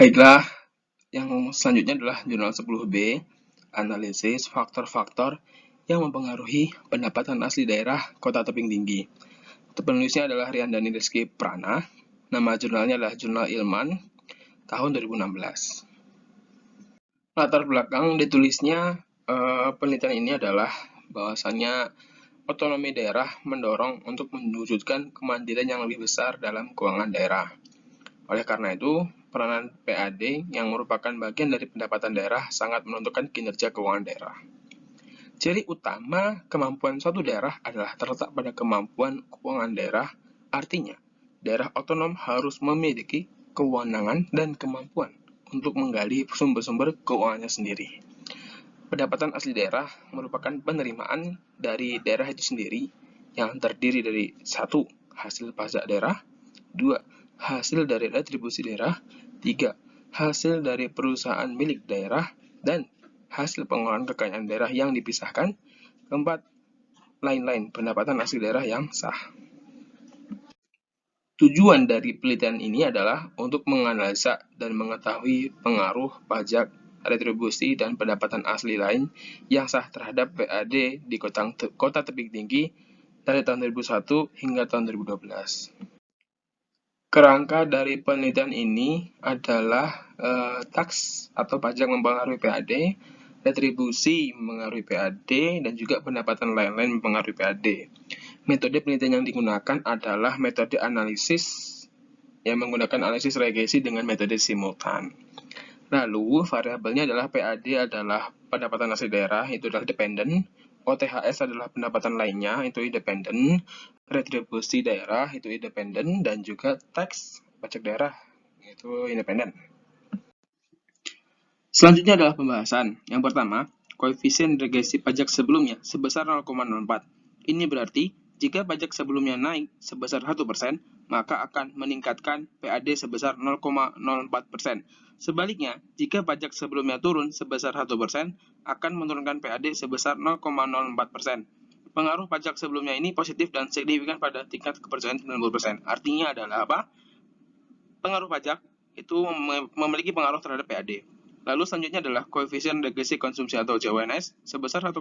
Baiklah, yang selanjutnya adalah jurnal 10B, analisis faktor-faktor yang mempengaruhi pendapatan asli daerah kota tebing tinggi. Penulisnya adalah Riandani Rizky Prana. Nama jurnalnya adalah Jurnal Ilman tahun 2016. Latar belakang ditulisnya penelitian ini adalah bahwasannya otonomi daerah mendorong untuk mewujudkan kemandirian yang lebih besar dalam keuangan daerah. Oleh karena itu, peranan PAD yang merupakan bagian dari pendapatan daerah sangat menentukan kinerja keuangan daerah. Ciri utama kemampuan suatu daerah adalah terletak pada kemampuan keuangan daerah, artinya daerah otonom harus memiliki kewenangan dan kemampuan untuk menggali sumber-sumber keuangannya sendiri. Pendapatan asli daerah merupakan penerimaan dari daerah itu sendiri yang terdiri dari 1. Hasil pajak daerah, 2. Hasil dari retribusi daerah, 3. Hasil dari perusahaan milik daerah, dan hasil pengelolaan kekayaan daerah yang dipisahkan, 4. Lain-lain pendapatan asli daerah yang sah. Tujuan dari penelitian ini adalah untuk menganalisa dan mengetahui pengaruh pajak, retribusi, dan pendapatan asli lain yang sah terhadap PAD di kota tebing tinggi dari tahun 2001 hingga tahun 2012. Kerangka dari penelitian ini adalah taks atau pajak mempengaruhi PAD, retribusi mempengaruhi PAD, dan juga pendapatan lain-lain mempengaruhi PAD. Metode penelitian yang digunakan adalah metode analisis yang menggunakan analisis regresi dengan metode simultan. Lalu, variabelnya adalah PAD adalah pendapatan asli daerah, itu adalah dependent. OTHS adalah pendapatan lainnya, itu independen. Retribusi daerah, itu independen. Dan juga tax, pajak daerah, itu independen. Selanjutnya adalah pembahasan. Yang pertama, koefisien regresi pajak sebelumnya sebesar 0,04. Ini berarti, jika pajak sebelumnya naik sebesar 1%, maka akan meningkatkan PAD sebesar 0,04%. Sebaliknya, jika pajak sebelumnya turun sebesar 1%, akan menurunkan PAD sebesar 0,04%. Pengaruh pajak sebelumnya ini positif dan signifikan pada tingkat kepercayaan 90%. Artinya adalah apa? Pengaruh pajak itu memiliki pengaruh terhadap PAD. Lalu selanjutnya adalah koefisien regresi konsumsi atau CONS sebesar 1,82.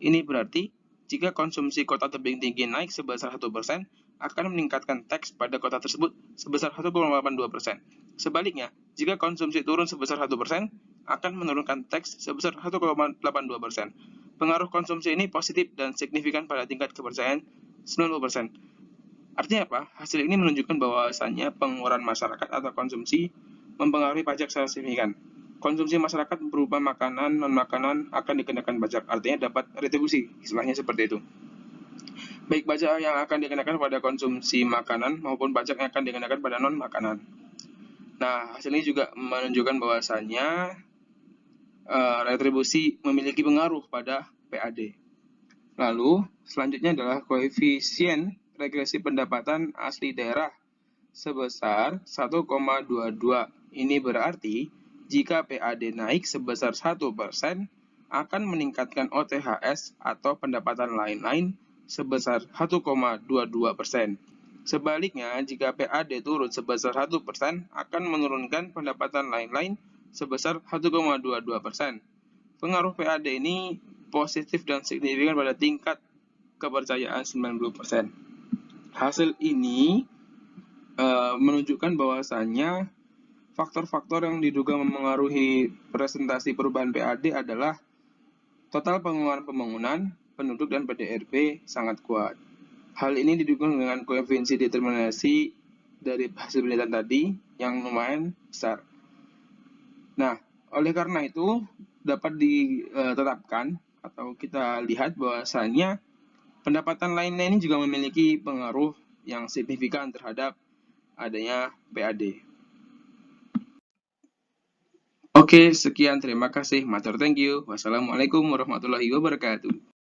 Ini berarti jika konsumsi kota tebing tinggi naik sebesar 1%, akan meningkatkan tax pada kota tersebut sebesar 1,82%. Sebaliknya, jika konsumsi turun sebesar 1%, akan menurunkan tax sebesar 1,82%. Pengaruh konsumsi ini positif dan signifikan pada tingkat kepercayaan 90%. Artinya apa? Hasil ini menunjukkan bahwasannya pengeluaran masyarakat atau konsumsi mempengaruhi pajak secara signifikan. Konsumsi masyarakat berupa makanan, non-makanan akan dikenakan pajak, artinya dapat retribusi, istilahnya seperti itu. Baik pajak yang akan dikenakan pada konsumsi makanan maupun pajak yang akan dikenakan pada non-makanan. Nah, hasil ini juga menunjukkan bahwasannya retribusi memiliki pengaruh pada PAD. Lalu, selanjutnya adalah koefisien regresi pendapatan asli daerah sebesar 1,22. Ini berarti jika PAD naik sebesar 1%, akan meningkatkan OTHS atau pendapatan lain-lain sebesar 1,22%. Sebaliknya, jika PAD turun sebesar 1%, akan menurunkan pendapatan lain-lain sebesar 1,22%. Pengaruh PAD ini positif dan signifikan pada tingkat kepercayaan 90%. Hasil ini menunjukkan bahwasannya faktor-faktor yang diduga memengaruhi presentasi perubahan PAD adalah total pengeluaran pembangunan, penduduk, dan PDRB sangat kuat. Hal ini didukung dengan koefisien determinasi dari hasil penelitian tadi yang lumayan besar. Nah, oleh karena itu dapat ditetapkan atau kita lihat bahwasannya pendapatan lainnya ini juga memiliki pengaruh yang signifikan terhadap adanya PAD. Oke, sekian. Terima kasih. Matur thank you. Wassalamualaikum warahmatullahi wabarakatuh.